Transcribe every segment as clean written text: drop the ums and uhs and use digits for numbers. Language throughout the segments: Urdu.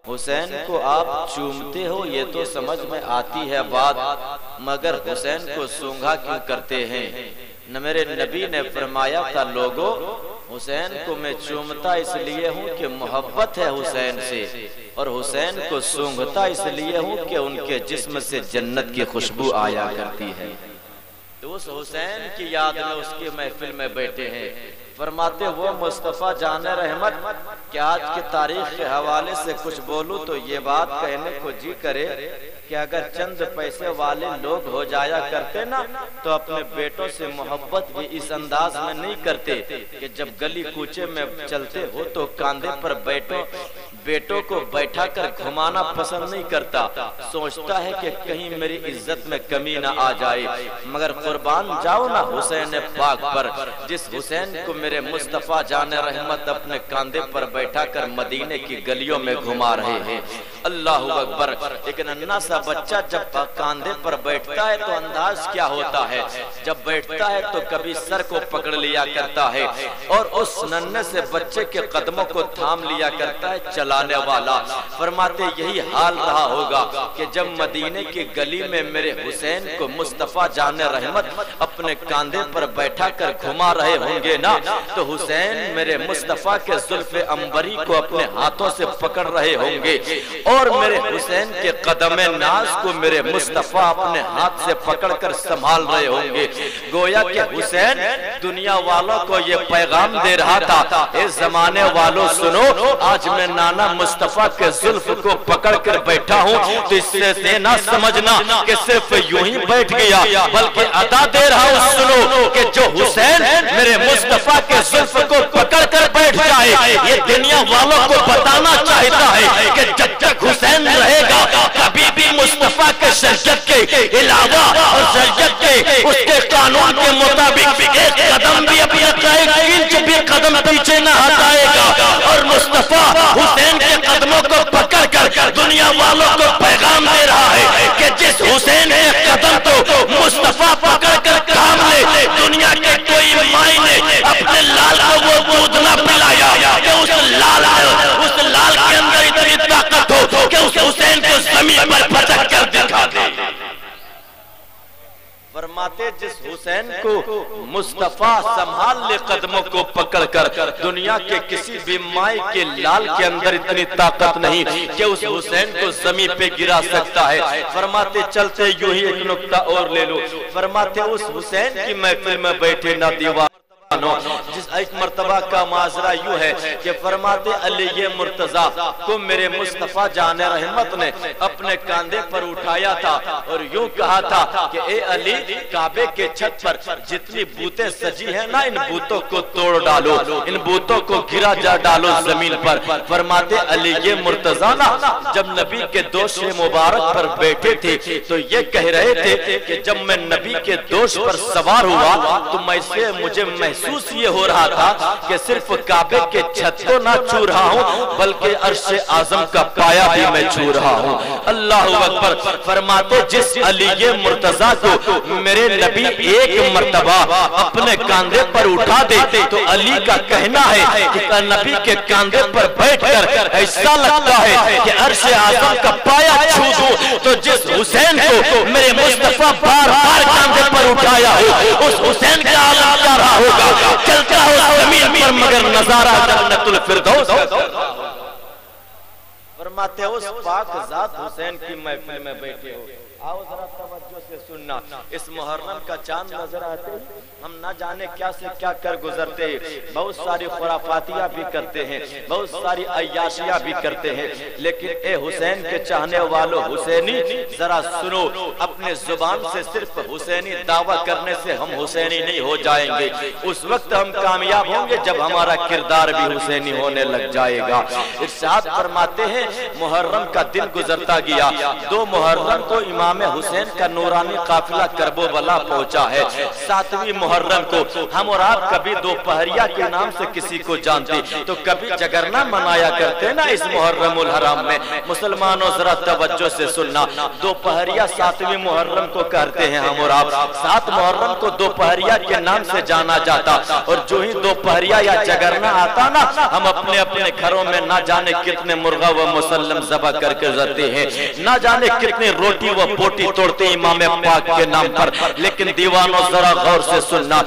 حسین کو آپ چومتے ہو یہ تو سمجھ میں آتی ہے بات، مگر حسین کو سونگھا کیوں کرتے ہیں؟ نہ میرے نبی نے فرمایا تھا لوگو حسین کو میں چومتا اس لیے ہوں کہ محبت ہے حسین سے، اور حسین کو سونگھتا اس لیے ہوں کہ ان کے جسم سے جنت کی خوشبو آیا کرتی ہے۔ تو اس حسین کی یاد میں اس کی محفل میں بیٹھے ہیں، فرماتے وہ مصطفیٰ جان رحمت کہ آج کی تاریخ کے حوالے سے کچھ بولوں تو یہ بات کہنے کو جی کرے کہ اگر چند پیسے والے لوگ ہو جایا کرتے نا تو اپنے بیٹوں سے محبت بھی اس انداز میں نہیں کرتے کہ جب گلی کوچے میں چلتے ہو تو کاندھے پر بیٹوں کو بیٹھا کر گھمانا پسند نہیں کرتا، سوچتا ہے کہ کہیں میری عزت میں کمی نہ آ جائے، مگر قربان جاؤ نا حسین پاک پر، جس حسین کو میرے مصطفیٰ جان رحمت اپنے کاندھے پر بیٹھا کر مدینے کی گلیوں میں گھما رہے ہیں۔ اللہ اکبر! ایک ننھا سا بچہ جب کاندھے پر بیٹھتا ہے تو انداز کیا ہوتا ہے؟ جب بیٹھتا ہے تو کبھی سر کو پکڑ لیا کرتا ہے اور اس ننھے سے بچے کے قدموں کو تھام لیا کرتا ہے چلانے والا۔ فرماتے یہی حال رہا ہوگا کہ جب مدینے کی گلی میں میرے حسین کو مصطفیٰ جان رحمت اپنے کاندھے پر بیٹھا کر گھما رہے ہوں گے نا تو حسین میرے مصطفیٰ کے زلف عنبری کو اپنے ہاتھوں سے پکڑ رہے ہوں گے اور میرے حسین کے قدم ناز کو میرے مصطفیٰ اپنے ہاتھ سے پکڑ کر سنبھال رہے ہوں گے۔ گویا کہ حسین دنیا والوں کو یہ پیغام دے رہا تھا، اے زمانے والوں سنو، آج میں نانا مصطفیٰ کے زلف کو پکڑ کر بیٹھا ہوں تو اس سے نہ سمجھنا کہ صرف یوں ہی بیٹھ گیا، بلکہ عطا دے رہا ہوں سنو کہ جو حسین میرے مصطفیٰ کے زلف کو پکڑ کر بیٹھ جائے یہ دنیا والوں کو بتانا چاہتا ہے کہ جب تک حسین رہے گا کبھی بھی مصطفیٰ کے شریعت کے علاوہ اور شریعت کے اس کے قانون کے مطابق ایک قدم بھی اپنی ایک انچ بھی قدم پیچھے نہ ہٹائے گا، اور مصطفیٰ حسین کے قدموں کو پکڑ کر دنیا والوں کو پیغام دے رہا ہے کہ جس حسین کے قدم کو مصطفیٰ پکڑ کر تھام لے، دنیا کے کوئی مائی نے اپنے لال کو وہ دودھ نہ پلایا کہ اس لال کے اندر اتنی طاقت ہو کہ اس حسین کو زمین پر پھٹک کر دکھا دے۔ فرماتے جس حسین کو مصطفیٰ سنبھال لے قدموں کو پکڑ کر، دنیا کے کسی بھی مائی کے لال کے اندر اتنی طاقت نہیں کہ اس حسین کو زمین پہ گرا سکتا ہے۔ فرماتے چلتے یوں ہی ایک نکتہ اور لے لو، فرماتے اس حسین کی محفل میں بیٹھے نہ دیوار جس ایک مرتبہ کا معاذرہ یوں ہے کہ فرماتے علی مرتضیٰ کو میرے مصطفیٰ جان رحمت نے اپنے کاندھے پر اٹھایا تھا اور یوں کہا تھا کہ اے علی کعبے کے چھت پر جتنی بوتیں سجی ہیں نا ان بوتوں کو توڑ ڈالو، ان بوتوں کو گرا جا ڈالو زمین پر۔ فرماتے علی مرتضیٰ نا جب نبی کے دوش مبارک پر بیٹھے تھے تو یہ کہہ رہے تھے کہ جب میں نبی کے دوش پر سوار ہوا تو مجھے محسوس یہ ہو رہا تھا کہ صرف کعبے کے چھت کو نہ چھو رہا ہوں بلکہ عرش اعظم کا پایا بھی میں چھو رہا ہوں۔ اللہ اکبر! فرماتے جس علی مرتضیٰ کو میرے نبی ایک مرتبہ اپنے کاندھے پر اٹھا دے تو علی کا کہنا ہے کہ نبی کے کاندھے پر بیٹھ کر ایسا لگتا ہے کہ عرش اعظم کا پایا چھو دوں، تو جس حسین کو میرے مصطفیٰ بار بار کاندھے پر اٹھایا ہو اس حسین کا عالم کیا رہا ہوگا؟ چلتا ہو زمین پر مگر نظارہ جنت الفردوس۔ فرماتے اس پاک ذات حسین کی محفل میں بیٹھے ہو، آؤ ذرا توجہ سے سننا، اس محرم کا چاند نظر آتے ہم نہ جانے کیا سے کیا کر گزرتے ہیں، بہت ساری خرافاتیاں بھی کرتے ہیں، بہت ساری عیاشیاں بھی کرتے ہیں، لیکن اے حسین کے چاہنے والوں حسینی ذرا سنو، اپنے زبان سے صرف حسینی دعویٰ کرنے سے ہم حسینی نہیں ہو جائیں گے، اس وقت ہم کامیاب ہوں گے جب ہمارا کردار بھی حسینی ہونے لگ جائے گا۔ ارشاد فرماتے ہیں محرم کا دن گزرتا گیا، 2 محرم کو امام امام حسین کا نورانی قافلہ کربلا پہنچا ہے۔ 7ویں محرم کو ہم اور آپ کبھی دوپہریہ کے نام سے کسی کو جانتے تو کبھی جگرنا منایا کرتے نا اس محرم الحرام میں۔ مسلمانوں ذرا توجہ سے سننا، دوپہریہ 7ویں محرم کو کرتے ہیں ہم اور آپ۔ 7 محرم کو دوپہریہ کے نام سے جانا جاتا، اور جو ہی دوپہریہ یا جگرنا آتا نا، ہم اپنے اپنے گھروں میں نہ جانے کتنے مرغا و مسلم ذبح کر کے رہتے ہیں، نہ جانے کتنے روٹی و بوٹی توڑتے امام پاک کے نام پر۔ لیکن دیوانوں ذرا غور سے سننا،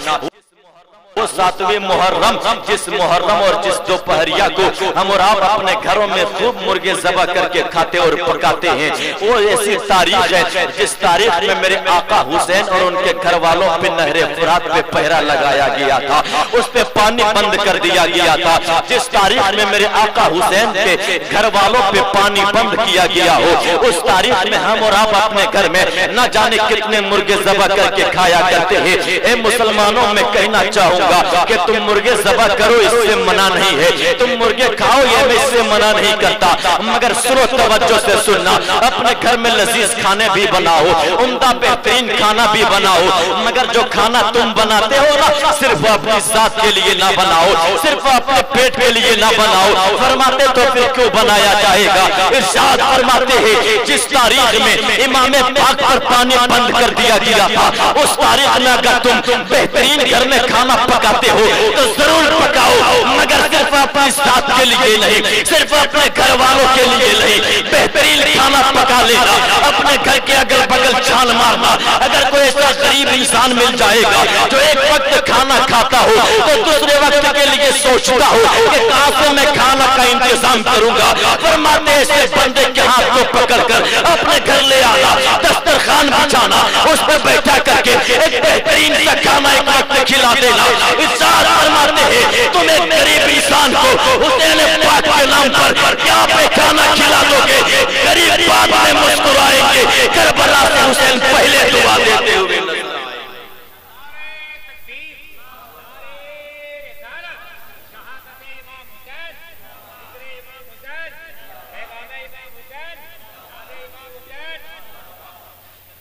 وہ 7ویں محرم جس محرم اور جس دوپہریہ کو ہم اور آپ اپنے گھروں میں خوب مرغے ذبح کر کے کھاتے اور پکاتے ہیں، وہ ایسی تاریخ ہے جس تاریخ میں میرے آقا حسین اور ان کے گھر والوں پہ نہر فرات پہ پہرا لگایا گیا تھا، اس پہ پانی بند کر دیا گیا تھا۔ جس تاریخ میں میرے آقا حسین کے گھر والوں پہ پانی بند کیا گیا ہو، اس تاریخ میں ہم اور آپ اپنے گھر میں نہ جانے کتنے مرغے ذبح کر کے کھایا کرتے ہیں۔ اے مسلمانوں، میں کہنا چاہوں کہ تم مرغے ذبح کرو، اس سے منع نہیں ہے، تم مرغے کھاؤ، یہ میں اس سے منع نہیں کرتا، مگر سنو توجہ سے سننا، اپنے گھر میں لذیذ کھانے بھی بناؤ، عمدہ بہترین کھانا بھی بناؤ، مگر جو کھانا تم بناتے ہو نا، صرف اپنی ذات کے لیے نہ بناؤ، صرف اپنے پیٹ کے لیے نہ بناؤ۔ فرماتے تو پھر کیوں بنایا جائے گا؟ ارشاد فرماتے ہیں جس تاریخ میں امام پاک پر پانی بند کر دیا گیا تھا، اس تاریخ میں اگر تم بہترین گھر میں کھانا پکاتے ہو تو ضرور پکاؤ، مگر صرف اپنی ذات کے لیے نہیں، صرف اپنے گھر والوں کے لیے نہیں، بہترین کھانا پکا لینا، اپنے گھر کے اگل بگل چھال مارنا۔ اگر کوئی ایسا غریب انسان مل جائے گا جو ایک وقت کھانا کھاتا ہو تو دوسرے وقت کے لیے سوچتا ہو کہ کہاں سے میں کھانا کا انتظام کروں گا، فرماتے ایسے بندے کے ہاتھ کو پکڑ کر اپنے گھر لے آنا، دسترخوان بچھانا، اس پہ بیٹھا کر کے ایک بہترین سا کھانا ایک وقت کھلا دینا۔ ارشاد فرماتے ہیں تم ایک غریب انسان کو حسین پاک کے نام پر کیا پہ کھانا کھلا دو گے؟ غریب بعد میں مسکرائیں گے، کربلا سے حسین پہلے دعا دیتے ہوئے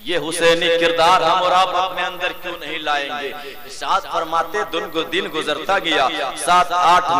یہ حسینی کردار ہم اور آپ اپنے اندر کیوں نہیں لائیں گے؟ ارشاد فرماتے دن گزرتا گیا، 7 8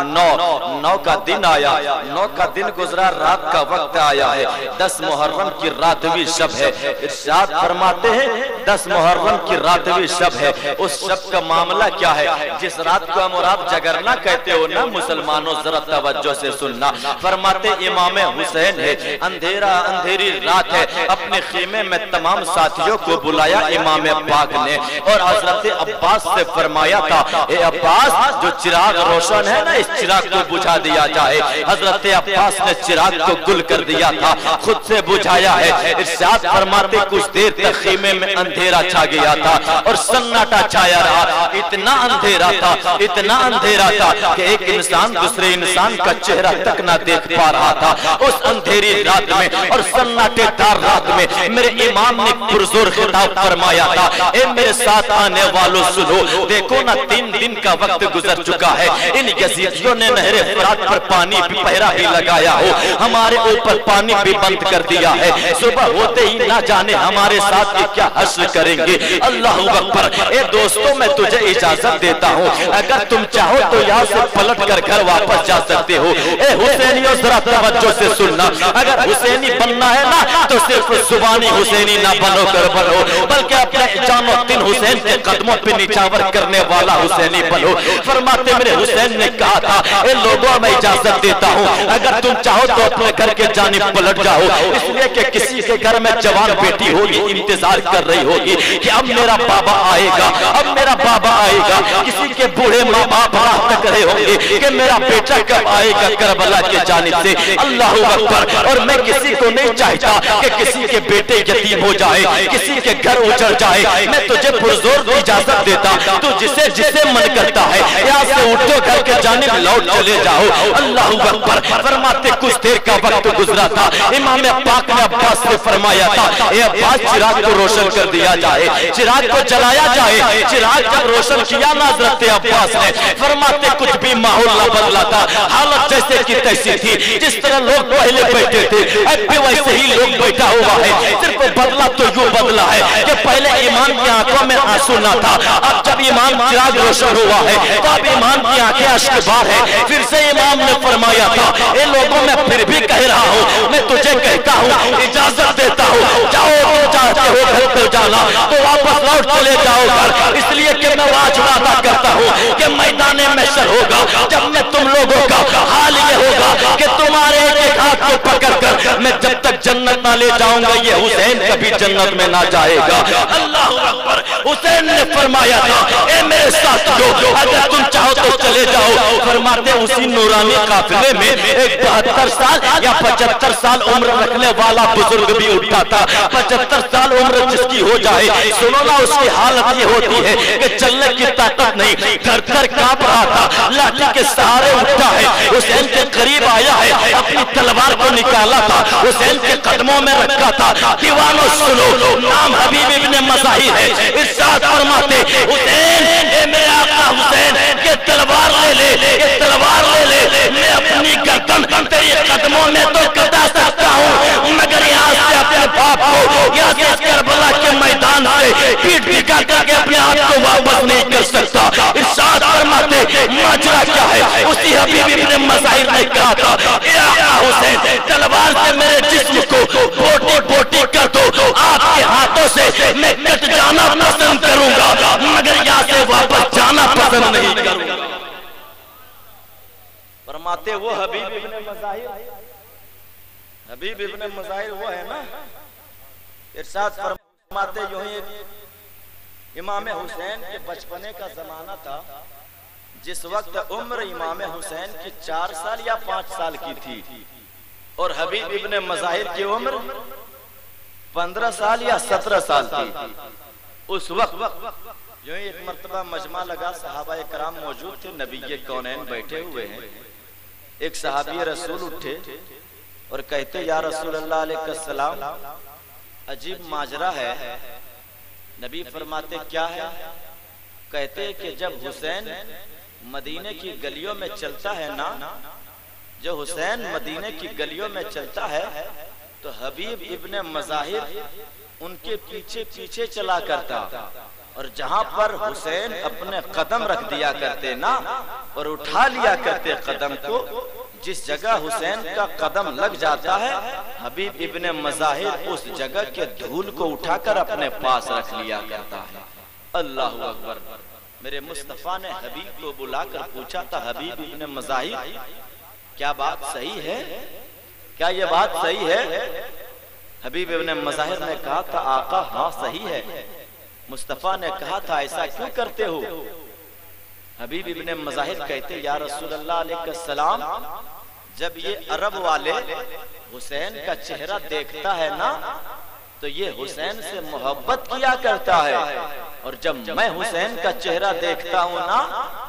9 کا دن آیا، 9 کا دن گزرا، رات کا وقت آیا ہے، 10 محرم کی راتویں شب ہے۔ ارشاد فرماتے ہیں 10 محرم کی راتویں شب ہے۔ اس شب کا معاملہ کیا ہے؟ جس رات کو ہم اور آپ جگرنا کہتے ہو نا مسلمانوں، ذرا توجہ سے سننا۔ فرماتے امام حسین ہے، اندھیری رات ہے، اپنے خیمے میں تمام ساتھیوں کو بلایا امام پاک نے، اور حضرت عباس سے فرمایا تھا اے عباس جو چراغ روشن ہے نا، اس چراغ کو بجھا دیا جائے۔ حضرت عباس نے چراغ کو گل کر دیا تھا، خود سے بجھایا ہے۔ ارشاد فرماتے کچھ دیر تک خیمے میں اندھیرا چھا گیا تھا اور سناٹا چھایا رہا، اتنا اندھیرا تھا کہ ایک انسان دوسرے انسان کا چہرہ تک نہ دیکھ پا رہا تھا۔ اس اندھیری رات میں اور سناٹے دار رات میں میرے امام نے پرزور خطاب فرمایا تھا، اے میرے ساتھ آنے والوں سنو، دیکھو نا 3 دن کا وقت گزر چکا ہے، ان یزیدیوں نے نہر فرات پر پانی بھی پہرا ہی لگایا ہو، ہمارے اوپر پانی بھی بند کر دیا ہے، صبح ہوتے ہی نہ جانے ہمارے ساتھ یہ کیا حشر کریں گے۔ اللہ اکبر۔ اے دوستوں میں تجھے اجازت دیتا ہوں، اگر تم چاہو تو یہاں سے پلٹ کر گھر واپس جا سکتے ہو۔ اے حسینیوں ذرا توجہ سے سننا، اگر حسینی بننا ہے نا تو صرف زبانی حسینی نہ بنو کر بنو، بلکہ اپنے جان و دل حسین کے قدموں پہ نچاور کرنے والا حسینی بنو۔ فرماتے میرے حسین نے کہا تھا اے لوگوں میں اجازت دیتا ہوں، اگر تم چاہو تو اپنے گھر کے جانب پلٹ جاؤ، اس لیے کہ کسی کے گھر میں جوان بیٹی ہوگی انتظار کر رہی ہوگی کہ اب میرا بابا آئے گا، اب میرا بابا آئے گا۔ کسی کے بوڑھے ماں باپ راہ تک رہے ہوں گے کہ میرا بیٹا کب آئے گا کربلا کے جانب سے۔ اللہ اکبر۔ اور میں کسی کو نہیں چاہتا کہ کسی کے بیٹے یتیم ہو جائے، کسی کے گھر اجڑ جائے۔ میں تجھے پرزور اجازت دیتا، تو جسے من کرتا ہے یہاں سے اٹھو، گھر کے جانب لوٹ چلے جاؤ۔ اللہ اکبر۔ فرماتے کچھ دیر کا وقت گزرا تھا، امام پاک نے عباس سے فرمایا تھا اے عباس چراغ کو روشن کر دیا جائے، چراغ کو جلایا جائے۔ چراغ جب روشن کیا نا حضرت عباس نے، فرماتے کچھ بھی ماحول نہ بدلا تھا، حالت جیسے کی تیسی تھی، جس طرح لوگ پہلے بیٹھے تھے اب بھی ویسے ہی لوگ بیٹھا ہوا ہے، صرف بدلا تو یوں بدلا ہے کہ پہلے امام کی آنکھوں میں آنسو نہ تھا، اب جب امام چراغ روشن ہوا ہے تو اب امام کی آنکھیں اشک بار ہے۔ پھر سے امام نے فرمایا تھا اے لوگوں میں پھر بھی کہہ رہا ہوں، میں تجھے کہتا ہوں، اجازت دیتا ہوں، جاؤ تو چاہتے ہو گھر کو جانا تو واپس لوٹ چلے جاؤ گھر، اس لیے کہ میں آج وعدہ کرتا ہوں کہ میدان محشر ہوگا جب میں تم لوگوں کا حال یہ ہوگا کہ تمہارے ایک ہاتھ کو پکڑ کر میں جب تک جنت نہ لے جاؤں گا یہ حسین کبھی جنت میں نہ جائے گا۔ اللہ اکبر۔ حسین نے فرمایا تھا اے میرے ساتھیو اگر تم چاہو تو چلے جاؤ، فرماتے اسی نورانی قافلے میں ایک 72 سال یا 75 سال عمر رکھنے والا بزرگ بھی اٹھا تھا۔ 75 سال عمر جس کی ہو جائے سنو نا اس کی حالت یہ ہوتی ہے کہ چلنے کی طاقت نہیں، تھر تھر کانپ رہا تھا، لاٹھی کے سہارے اٹھا ہے، حسین کے قریب آیا ہے، اپنی تلوار کو نکالا تھا، حسین کے قدموں میں رکھا تھا۔ دیوانو سنو نام حبیب ابن مظاہر ہے، ارشاد فرماتے حسین اے میرے آقا حسین یہ تلوار لے لے، یہ تلوار لے لے، میں اپنی گردن تیرے قدموں میں تو کٹا سکتا ہوں مگر یہاں سے اپنے باپ کو یہاں سے کربلا کے میدان سے پیٹ دکھا کر کے اپنے آپ کو واپس نہیں کر سکتا۔ ارشاد فرماتے ماجرا کیا ہے؟ اسی حبیب ابن مظاہر نے کہا تھا اے آقا حسین تلوار سے میرے جسم کو بوٹی بوٹی کر دو، آپ کے ہاتھوں سے میں کٹ جانا پسند کروں گا مگر یہاں سے واپس جانا پسند نہیں کروں گا۔ فرماتے وہ حبیب ابن مظاہر، حبیب ابن مظاہر وہ ہے نا، ارشاد فرماتے یوں ہی امام حسین کے بچپنے کا زمانہ تھا جس وقت عمر امام حسین کی 4 سال یا 5 سال کی تھی اور حبیب ابن مظاہر کی عمر 15 سال یا 17 سال تھی۔ اس وقت یوں ہی ایک مرتبہ مجمع لگا، صحابہ کرام موجود تھے، نبی کونین بیٹھے ہوئے ہیں، ایک صحابی رسول اٹھے اور کہتے یا رسول اللہ علیہ السلام عجیب ماجرا ہے۔ نبی فرماتے کیا ہے؟ کہتے کہ جب حسین مدینے کی گلیوں میں چلتا ہے نا، جو حسین مدینے کی گلیوں میں چلتا ہے تو حبیب ابن مظاہر ان کے پیچھے پیچھے چلا کرتا اور جہاں پر حسین اپنے قدم رکھ دیا کرتے نا اور اٹھا لیا کرتے قدم کو، جس جگہ حسین کا قدم لگ جاتا ہے حبیب ابن مظاہر اس جگہ کے دھول کو اٹھا کر اپنے پاس رکھ لیا کرتا ہے۔ اللہ اکبر۔ میرے مصطفیٰ نے حبیب کو بلا کر پوچھا تھا حبیب ابن مظاہر کیا بات صحیح ہے؟ کیا یہ بات صحیح ہے؟ حبیب ابن مظاہر نے کہا تھا آقا ہاں صحیح ہے۔ مصطفیٰ نے کہا تھا ایسا کیوں کرتے ہو؟ حبیب ابن مظاہر کہتے یا رسول اللہ علیہ السلام جب یہ عرب والے حسین کا چہرہ دیکھتا ہے نا تو یہ حسین سے محبت کیا کرتا ہے اور جب میں حسین کا چہرہ دیکھتا ہوں نا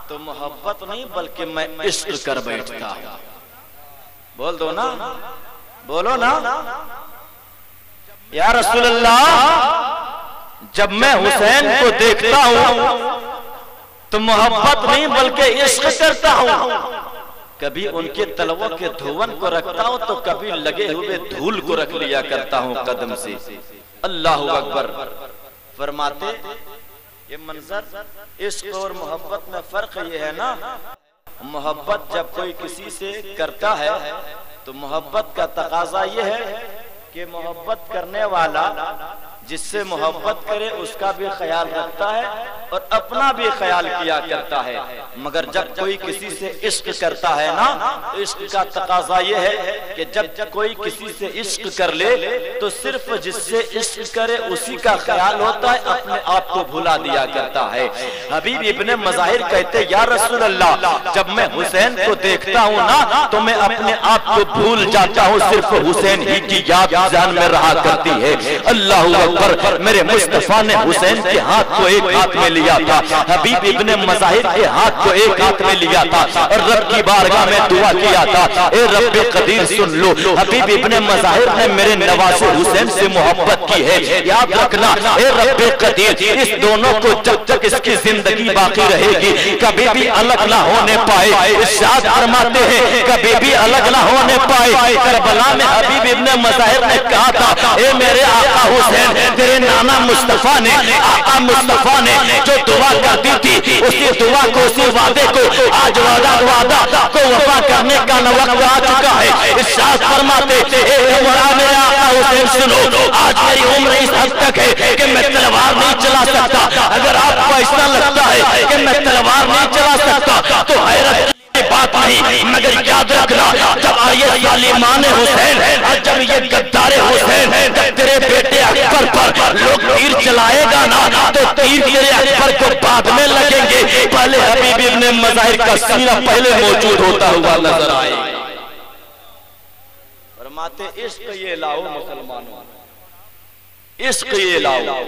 تو محبت نہیں بلکہ میں عشق کر بیٹھتا ہوں۔ بول دو نا، بولو نا یا رسول اللہ جب میں حسین کو دیکھتا ہوں تو محبت نہیں بلکہ عشق کرتا ہوں، کبھی ان کے تلووں کے دھون کو رکھتا ہوں تو کبھی لگے ہوئے دھول کو رکھ لیا کرتا ہوں قدم سے۔ اللہ اکبر۔ فرماتے یہ منظر عشق اور محبت میں فرق یہ ہے نا، محبت جب کوئی کسی سے کرتا ہے تو محبت کا تقاضا یہ ہے کہ محبت کرنے والا جس سے محبت کرے اس کا بھی خیال رکھتا ہے اور اپنا بھی خیال کیا کرتا ہے، مگر جب کوئی کسی سے عشق کرتا ہے نا عشق کا تقاضا یہ ہے کہ جب کوئی کسی سے عشق کر لے تو صرف جس سے عشق کرے اسی کا خیال ہوتا ہے، اپنے آپ کو بھلا دیا کرتا ہے۔ حبیب ابن مظاہر کہتے یا رسول اللہ جب میں حسین کو دیکھتا ہوں نا تو میں اپنے آپ کو بھول جاتا ہوں، صرف حسین ہی کی یاد ذہن میں رہا کرتی ہے۔ اللہ اکبر۔ میرے مصطفیٰ نے حسین کے ہاتھ کو ایک ہاتھ میں لیا تھا, حبیب ابن مظاہر کے ہاتھ کو ایک ہاتھ میں لیا تھا اور رب کی بارگاہ میں دعا کیا تھا, اے رب قدیر سن لو, حبیب ابن مظاہر نے میرے نواسے حسین سے محبت کی ہے, یاد رکھنا اے رب قدیر اس دونوں کو جب تک اس کی زندگی باقی رہے گی کبھی بھی الگ نہ ہونے پائے. ارشاد فرماتے ہیں کبھی بھی الگ نہ ہونے پائے. کربلا میں حبیب ابن مظاہر نے کہا تھا, اے میرے آقا حسین, تیرے نانا مصطفیٰ نے, آقا مصطفیٰ نے جو دعا کر دی تھی اسی دعا کو, اسی وعدے کو آج وعدہ کو وفا کرنے کا وقت آ چکا ہے. ارشاد فرماتے اے میرے آقا حسین سنو, آج میری عمر اس حد تک ہے کہ میں تلوار نہیں چلا سکتا. اگر آپ کو ایسا لگتا ہے کہ میں تلوار نہیں چلا سکتا تو حیرت بات نہیں, مگر یاد رکھنا جب آئیے ظالمان حسین اور جب یہ غدار حسین جب تیرے بیٹے اکبر پر لوگ تیر چلائے گا نا تو تیر تیرے اکبر کو بعد میں لگیں گے, پہلے حبیب ابن مظاہر کا سینہ پہلے موجود ہوتا ہوا نظر آئے. فرماتے عشق یہ لاؤ مسلمانوں, عشق یہ لاؤ.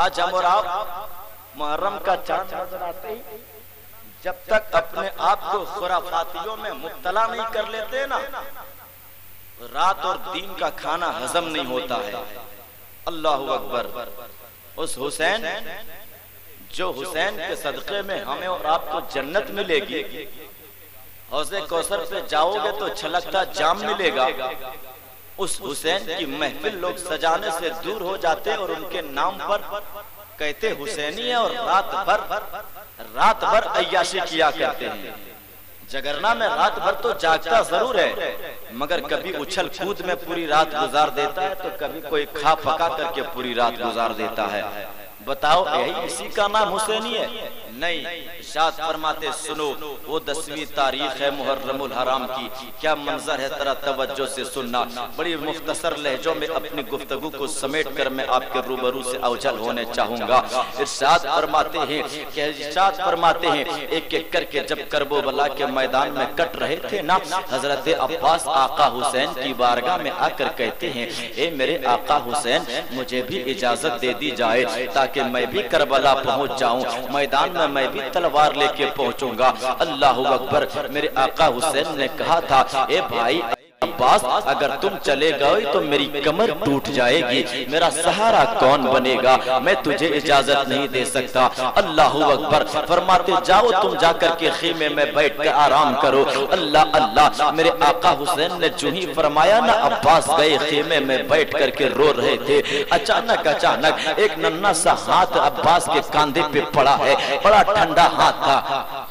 آج ہم اور آپ محرم کا چاند نظر آتے ہی جب تک اپنے آپ کو خرافاتیوں میں مبتلا نہیں کر لیتے نا, رات اور دین کا کھانا ہضم نہیں ہوتا ہے. اللہ اکبر. اس حسین جو حسین کے صدقے میں ہمیں اور آپ کو جنت ملے گی, حوض کوثر پہ جاؤ گے تو چھلکتا جام ملے گا. اس حسین کی محفل لوگ سجانے سے دور ہو جاتے اور ان کے نام پر کہتے حسینی ہے اور رات بھر عیاشی کیا کرتے ہیں. جگرنا میں رات بھر تو جاگتا ضرور ہے مگر کبھی اچھل کود میں پوری رات گزار دیتا ہے تو کبھی کوئی کھا پکا کر کے پوری رات گزار دیتا ہے. بتاؤ یہی اسی کا نام حسینی ہے؟ نہیں. ارشاد فرماتے سنو, وہ 10ویں تاریخ ہے محرم الحرام کی, کیا منظر ہے ترا توجہ سے سننا. بڑی مختصر لہجوں میں اپنی گفتگو کو سمیٹ کر میں آپ کے روبرو سے اوجھل ہونے چاہوں گا. ارشاد فرماتے ہیں ایک ایک کر کے جب کرب و بلا کے میدان میں کٹ رہے تھے نا, حضرت عباس آقا حسین کی بارگاہ میں آ کر کہتے ہیں اے میرے آقا حسین مجھے بھی اجازت دے دی جائے تاکہ میں بھی کربلا پہنچ جاؤں, میدان میں بھی تلوار لے کے پہنچوں گا. اللہ اکبر. میرے آقا حسین نے کہا تھا اے بھائی عباس اگر تم چلے گئے تو میری کمر ٹوٹ جائے گی, میرا سہارا کون بنے گا, میں تجھے اجازت نہیں دے سکتا. اللہ اکبر. فرماتے جاؤ تم جا کر کے خیمے میں بیٹھ کر آرام کرو. اللہ اللہ. میرے آقا حسین نے جو ہی فرمایا نا, عباس گئے خیمے میں بیٹھ کر کے رو رہے تھے. اچانک ایک ننھا سا ہاتھ عباس کے کاندھے پہ پڑا ہے, بڑا ٹھنڈا ہاتھ تھا,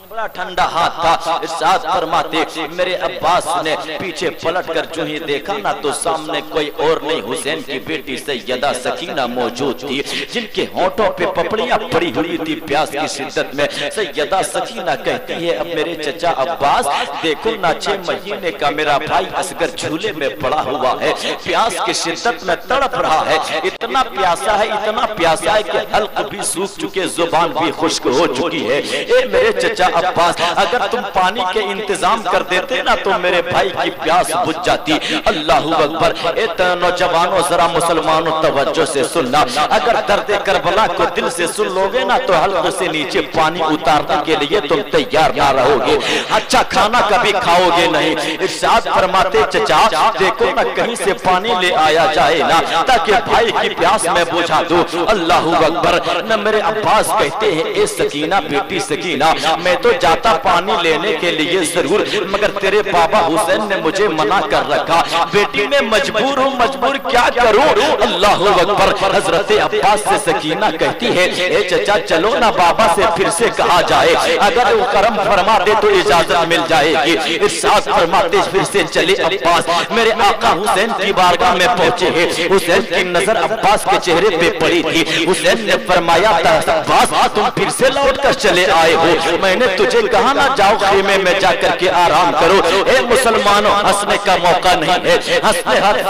بڑا ٹھنڈا ہاتھ تھا. ارشاد فرماتے میرے عباس نے پیچھے پلٹ کر جو ہی دیکھا نا تو سامنے کوئی اور نہیں حسین کی بیٹی سیدہ سکینہ موجود تھی, جن کے ہونٹوں پہ پپڑیاں پڑی ہوئی تھی پیاس کی شدت میں. سیدہ سکینہ کہتی ہے اب میرے چچا عباس دیکھو نا 6 مہینے کا میرا بھائی اصغر جھولے میں پڑا ہوا ہے, پیاس کی شدت میں تڑپ رہا ہے, اتنا پیاسا ہے کہ حلق بھی سوکھ چکے, زبان بھی خشک ہو چکی ہے. اے میرے چچا عباس اگر تم پانی کے انتظام کر دیتے نا تو میرے بھائی کی پیاس بجھ جاتی. اللہ اکبر. اے نوجوانوں ذرا مسلمانوں توجہ سے سننا, اگر درد کربلا کو دل سے سن لوگے نا تو حلق سے نیچے پانی اتارنے کے لیے تم تیار نہ رہو گے, اچھا کھانا کبھی کھاؤ گے نہیں. ارشاد فرماتے چچا دیکھو نا کہیں سے پانی لے آیا جائے نا تاکہ بھائی کی پیاس میں بجھا دوں. اللہ اکبر. نہ میرے عباس کہتے ہیں اے سکینہ بیٹی سکینہ میں تو جاتا پانی لینے کے لیے ضرور مگر تیرے بابا حسین نے مجھے منع کر رکھا, بیٹی میں مجبور ہوں, مجبور کیا کروں. اللہ اکبر. حضرت عباس سے سکینہ کہتی ہے اے چچا چلو نا بابا سے پھر سے کہا جائے, اگر وہ کرم فرما دے تو اجازت مل جائے گی. ارشاد فرماتے پھر سے چلے عباس میرے آقا حسین کی بارگاہ میں پہنچے ہیں. حسین کی نظر عباس کے چہرے پہ پڑی تھی. حسین نے فرمایا عباس تم پھر سے لوٹ کر چلے آئے ہو, میں نے تجھے کہا نہ جاؤ خیمے میں جا کر کے آرام کرو. اے مسلمانوں ہنسنے کا موقع نہیں ہے,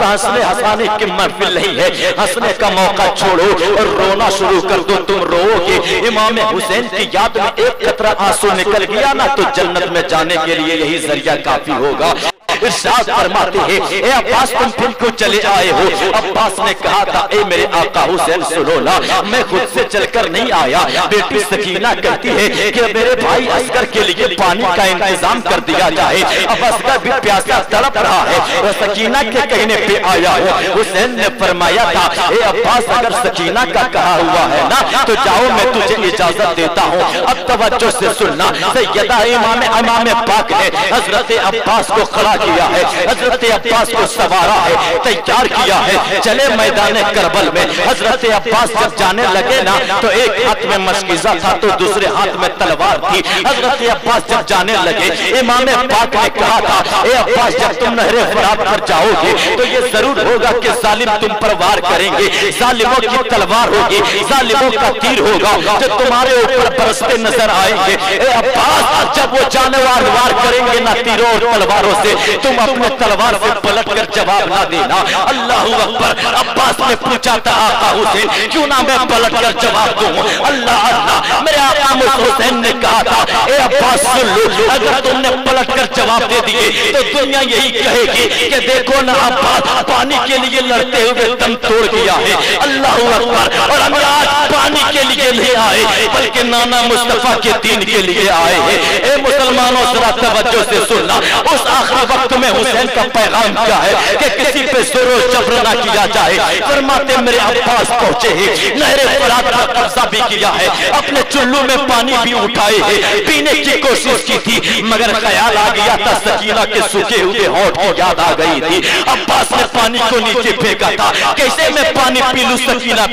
ہنسانے کی محفل نہیں ہے, ہنسنے کا موقع چھوڑو اور رونا شروع کر دو. تم رو گے امام حسین کی یاد میں ایک قطرہ آنسو نکل گیا نا تو جنت میں جانے کے لیے یہی ذریعہ کافی ہوگا. ارشاد فرماتے ہیں اے عباس تم پھر کیوں چلے آئے ہو؟ عباس نے کہا تھا اے میرے آقا حسین سنو نا، میں خود سے چل کر نہیں آیا، بیٹی سکینہ کہتی ہے کہ میرے بھائی اصغر کے لیے پانی کا انتظام کر دیا جائے، اب اصغر بھی پیاسا تڑپ رہا ہے، وہ سکینہ کے کہنے پہ آیا ہو۔ حسین نے فرمایا تھا اے عباس اگر سکینہ کا کہا ہوا ہے نا تو جاؤ میں تجھے اجازت دیتا ہوں۔ اب توجہ سے سننا، سیدہ امام پاک نے حضرت عباس کو کھڑا کیا ہے، حضرت عباس کو سوارا ہے، تیار کیا ہے، چلے میدان کربل میں۔ حضرت عباس جب جانے لگے نا تو ایک ہاتھ میں مشکیزہ تھا تو دوسرے ہاتھ میں تلوار تھی۔ حضرت عباس جب جانے لگے امام پاک نے کہا تھا اے عباس جب تم نہر فرات پر جاؤ گے تو یہ ضرور ہوگا کہ ظالم تم پر وار کریں گے، ظالموں کی تلوار ہوگی، ظالموں کا تیر ہوگا جو تمہارے اوپر برستے نظر آئیں گے۔ اے عباس جب وہ جانور وار کریں گے نہ تیروں اور تلواروں سے، تم اپنے تلوار سے پلٹ کر جواب نہ دینا۔ اللہ اکبر۔ عباس نے پوچھا تھا آقا حسین کیوں نہ میں پلٹ کر جواب دوں؟ اللہ اللہ، میرے آقا حسین نے کہا تھا اے عباس سن لو، اگر تم نے پلٹ کر جواب دے دیے تو دنیا یہی کہے گی کہ دیکھو نا عباس پانی کے لیے لڑتے ہوئے دم توڑ دیا ہے۔ اللہ اکبر۔ اور ہم آج پانی کے لیے نہیں آئے بلکہ نانا مصطفیٰ کے دین کے لیے آئے ہیں۔ اے مسلمانوں ذرا توجہ سے سننا، اس آخری وقت میں حسین کا پیغام کیا ہے کہ کسی پہ زور و جبر نہ کیا جائے۔ فرماتے میرے عباس پہنچے ہیں، نہر فرات پر قبضہ بھی کیا ہے، اپنے چلو میں پانی بھی اٹھائے ہیں، پینے کی کوشش کی تھی مگر خیال آ گیا تھا سکینہ کے سوکھے ہوئے ہونٹ کی یاد آ گئی تھی۔ عباس نے پانی کو نیچے پھینکا تھا، کیسے میں پانی پی لوں؟ سکینہ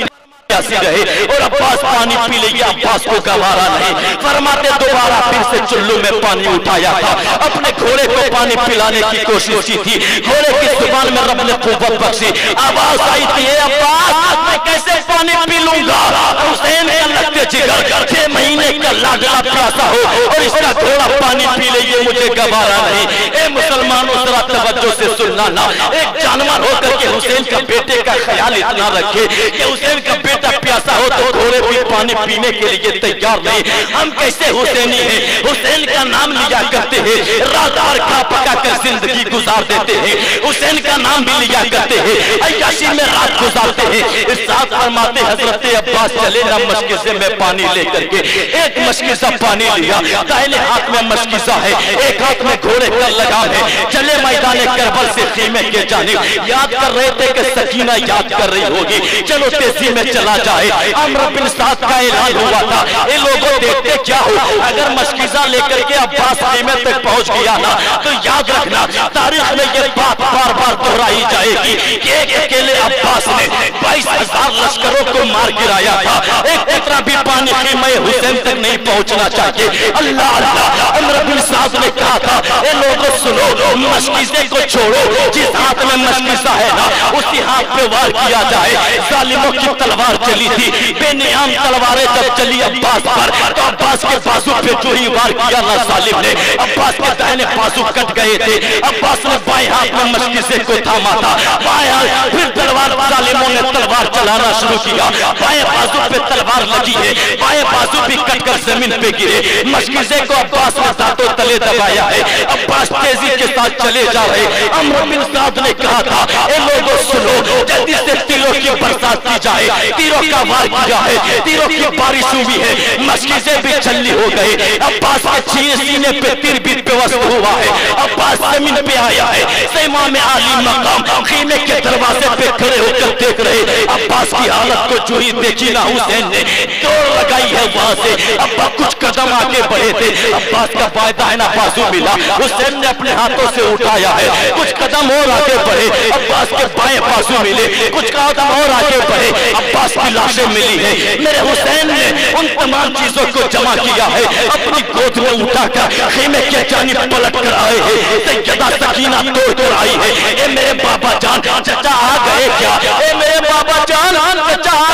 پیاسی رہے اور عباس پانی پی لے، عباس کو گوارا نہیں۔ فرماتے دوبارہ پھر سے چلو میں پانی اٹھایا تھا، اپنے گھوڑے کو پانی پلانے کی کوشش کی تھی، گھوڑے کی زبان میں رب نے قوت بخشی، آواز آئی تھی اے عباس میں کیسے پانی پی لوں گا؟ حسین کا لگتے جگر 6 مہینے کا لاڈلا پیاسا ہو اور اس کا گھوڑا پانی پی لے، یہ مجھے گوارا نہیں۔ اے مسلمانوں ذرا توجہ سے سننا نا، ایک جانور ہو کر کے حسین کا بیٹے کا خیال اتنا رکھے کہ حسین کا بیٹا پیاسا ہو تو گھوڑے بھی پانی پینے کے لیے تیار نہیں۔ ہم کیسے حسینی ہیں، حسین کا نام لیا کرتے ہیں، رات بھر کھا پکا کر زندگی گزار دیتے ہیں، حسین کا نام بھی لیا کرتے ہیں، عیاشی میں رات گزارتے ہیں۔ ارشاد فرماتے حضرت عباس چلے نا مشکیزے میں پانی لے کر کے، ایک مشکیزہ پانی لیا، دائیں ہاتھ میں مشکیزہ ہے، ایک ہاتھ میں گھوڑے کا لگام ہے، چلے میدان کربل سے خیمے کے جانب۔ یاد کر رہے تھے کہ سکینہ یاد کر رہی ہوگی، چلو تیزی میں چلا جائے۔ عمرو بن سعد کا اعلان ہوا تھا، اے لوگوں دیکھتے کیا ہو، اگر مشکیزہ لے کر کے عباس خیمے تک پہنچ گیا نا تو یاد رکھنا تاریخ میں یہ بات بار بار دہرائی جائے گی کہ ایک اکیلے عباس نے 22,000 لشکروں کو مار گرایا تھا، ایک قطرہ بھی پانی خیمے حسین تک نہیں پہنچنا چاہیے۔ اللہ اللہ، عمرو بن سعد نے کہا تھا اے لوگوں سنو، مشکیزے کو چھوڑو، جس ہاتھ میں مشکیزہ ہے نا اسی ہاتھ پہ وار کیا جائے۔ ظالموں کی تلوار چلی تھی، بے نیام تلواریں جب چلی عباس پر تو عباس کے بازو پہ جو ہی وار کیا نا ظالم نے، عباس کے دائیں بازو کٹ گئے تھے۔ عباس نے بائیں ہاتھ میں مشکیزے کو تھاما تھا، بائیں ہاتھ پھر تلوار، ظالموں نے تلوار چلانا شروع کیا، بائیں بازو پہ تلوار لگی ہے، بائیں بازو بھی کٹ کر زمین پہ گرے۔ مشکیزے کو عباس نے دانتوں تلے دبایا ہے، عباس تیزی کے ساتھ چلے جا رہے۔ عمرو بن سعد نے کہا تھا اے لوگوں سنو، جلدی سے تیروں کی برسات کی جائے، تیروں کا وار کیا ہے، تیروں کی بارش ہوئی ہے، مشکیزیں بھی چھلی ہو گئے۔ عباس کے سینے پہ تیر بھی پیوست ہوا ہے، عباس زمین پہ آیا ہے، امام عالی مقام خیمے کے دروازے پہ کھڑے ہو کر دیکھ رہے۔ عباس کی حالت کو جو ہی دیکھی نا حسین نے دوڑ لگائی ہے وہاں سے۔ ابا کچھ قدم آگے بڑھے تھے، عباس کا بائیں دائیں بازو ملا، حسین نے اپنے ہاتھوں سے اٹھایا ہے، کچھ قدم اور آگے بڑھے، عباس کے بائیں بازو ملے، کچھ قدم اور آگے بڑھے، عباس کی لاشیں ملی ہے۔ میرے حسین نے ان تمام چیزوں کو جمع کیا ہے، اپنی گود میں اٹھا کر خیمے کے جانب پلٹ کر آئے ہیں۔ سیدہ سکینہ توڑ کر آئی ہے، اے میرے بابا جان چچا آ گئے کیا؟ اے میرے بابا جان چچا آ